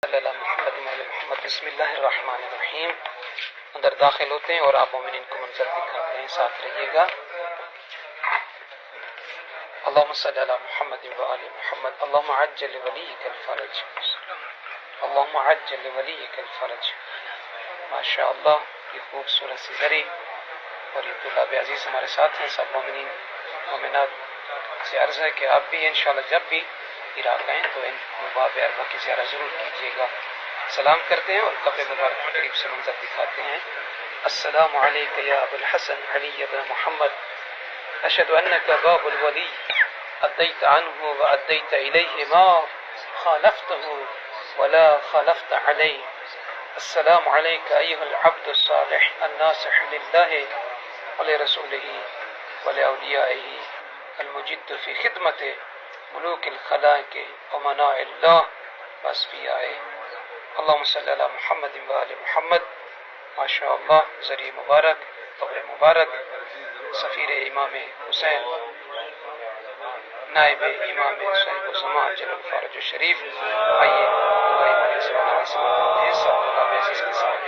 صلی اللہ محمد وعلی محمد۔ بسم اللہ الرحمن الرحیم۔ اندر داخل ہوتے ہیں اور آپ مومنین کو منظر دکھاتے ہیں، ساتھ رہیے گا۔ اللہم صلی اللہ محمد وعلی محمد۔ اللہم عجل ولیک الفرج، اللہم عجل ولیک الفرج۔ ماشاء اللہ، یہ خوبصورت سی زری اور یہ طلاب عزیز ہمارے ساتھ ہیں۔ سب مومنین مومنات سے عرض ہے کہ آپ بھی انشاءاللہ جب بھی عراق آئیں تو ان باب اربع کی زیارہ ضرور کیجیے گا۔ سلام کرتے ہیں اور قبر مبارک قریب سے منظر دکھاتے ہیں۔ السلام علیک یا ابو الحسن علی بن محمد، اشہد انک باب الولی ادیت عنہ وادیت الیہ ما خالفته ولا خالفت علیہ۔ السلام علیک ایہا العبد الصالح الناصح للہ ولرسولہ ولأولیائہ المجد فی خدمت ملوک الخلائق امناء اللہ واسفیائہ۔ اللہم صلی اللہ محمد وآل محمد۔ ماشاء اللہ، ذریعہ مبارک، قبر مبارک، سفیر امام حسین، نائب امام صاحب الزمان جلال فارج الشریف۔ آئیے دعائی علیہ السلام علیہ وسلم سب طلاب عزیز کے ساتھ۔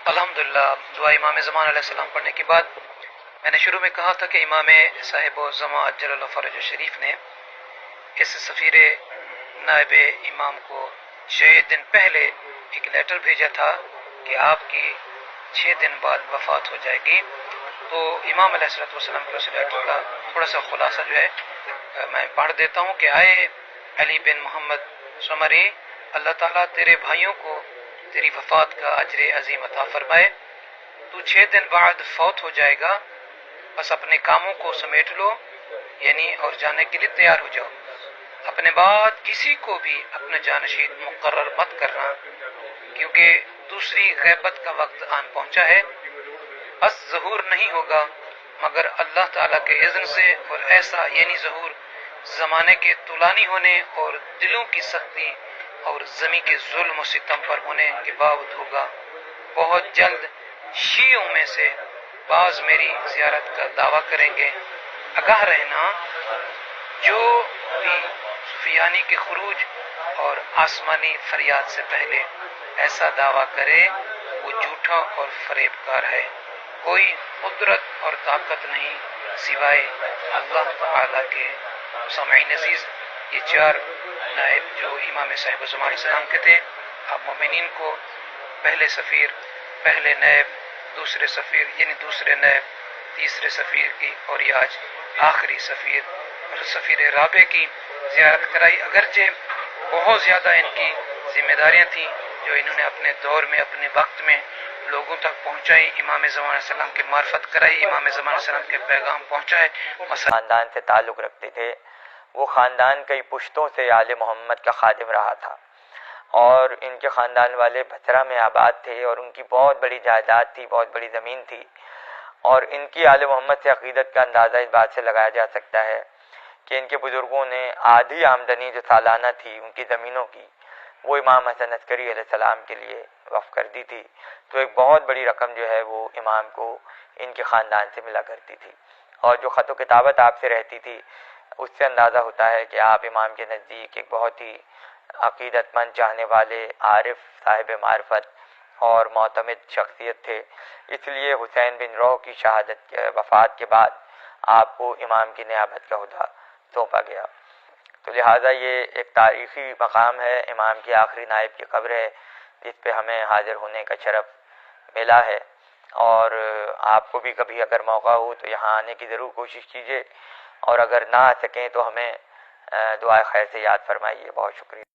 الحمدللہ، دعا امام زمان علیہ السلام پڑھنے کے بعد میں نے شروع میں کہا تھا کہ امام صاحب الزمان جلال فرج الشریف نے اس سفیر نائب امام کو 6 دن پہلے ایک لیٹر بھیجا تھا کہ آپ کی 6 دن بعد وفات ہو جائے گی۔ تو امام علیہ السلام کے اس لیٹر کا تھوڑا سا خلاصہ جو ہے میں پڑھ دیتا ہوں کہ آئے علی بن محمد سمری، اللہ تعالیٰ تیرے بھائیوں کو تیری وفات کا اجر عظیم عطا فرمائے۔ تو 6 دن بعد فوت ہو جائے گا، بس اپنے کاموں کو سمیٹ لو، یعنی اور جانے کے لیے تیار ہو جاؤ۔ اپنے بعد کسی کو بھی اپنا جانشین مقرر مت کرنا، کیونکہ دوسری غیبت کا وقت آن پہنچا ہے۔ بس ظہور نہیں ہوگا مگر اللہ تعالیٰ کے اذن سے، اور ایسا یعنی ظہور زمانے کے طولانی ہونے اور دلوں کی سختی اور زمین کے ظلم و ستم پر ہونے کے باوجود ہوگا۔ بہت جلد شیعوں میں سے بعض میری زیارت کا دعویٰ کریں گے۔ آگاہ رہنا، جو بھی سفیانی کے خروج اور آسمانی فریاد سے پہلے ایسا دعویٰ کرے وہ جھوٹا اور فریب کار ہے۔ کوئی قدرت اور طاقت نہیں سوائے اللہ تعالیٰ کے۔ سامعین عزیز، یہ 4 نائب جو امام صاحب الزمان علیہ السلام کے تھے، آپ مومنین کو پہلے سفیر، پہلے نائب، دوسرے سفیر یعنی دوسرے نائب، تیسرے سفیر کی، اور یہ آج آخری سفیر اور سفیر رابع کی زیارت کرائی۔ اگرچہ بہت زیادہ ان کی ذمہ داریاں تھیں جو انہوں نے اپنے دور میں اپنے وقت میں لوگوں تک پہنچائی، امام زمان علیہ السلام کی معرفت کرائی، امام زمان علیہ السلام کے پیغام پہنچائے۔ خاندان سے تعلق رکھتے تھے، وہ خاندان کئی پشتوں سے آل محمد کا خادم رہا تھا، اور ان کے خاندان والے بچرا میں آباد تھے، اور ان کی بہت بڑی جائیداد تھی، بہت بڑی زمین تھی۔ اور ان کی آل محمد سے عقیدت کا اندازہ اس بات سے لگایا جا سکتا ہے کہ ان کے بزرگوں نے آدھی آمدنی جو سالانہ تھی ان کی زمینوں کی، وہ امام حسن عسکری علیہ السلام کے لیے وقف کر دی تھی۔ تو ایک بہت بڑی رقم جو ہے وہ امام کو ان کے خاندان سے ملا کرتی تھی، اور جو خط و کتابت آپ سے رہتی تھی اس سے اندازہ ہوتا ہے کہ آپ امام کے نزدیک ایک بہت ہی عقیدت مند، چاہنے والے، عارف، صاحب معرفت اور معتمد شخصیت تھے۔ اس لیے حسین بن روح کی وفات کے بعد آپ کو امام کی نیابت کا عہدہ سونپا گیا۔ تو لہٰذا یہ ایک تاریخی مقام ہے، امام کی آخری نائب کی قبر ہے جس پہ ہمیں حاضر ہونے کا شرف ملا ہے۔ اور آپ کو بھی کبھی اگر موقع ہو تو یہاں آنے کی ضرور کوشش کیجیے، اور اگر نہ آ سکیں تو ہمیں دعائے خیر سے یاد فرمائیے۔ بہت شکریہ۔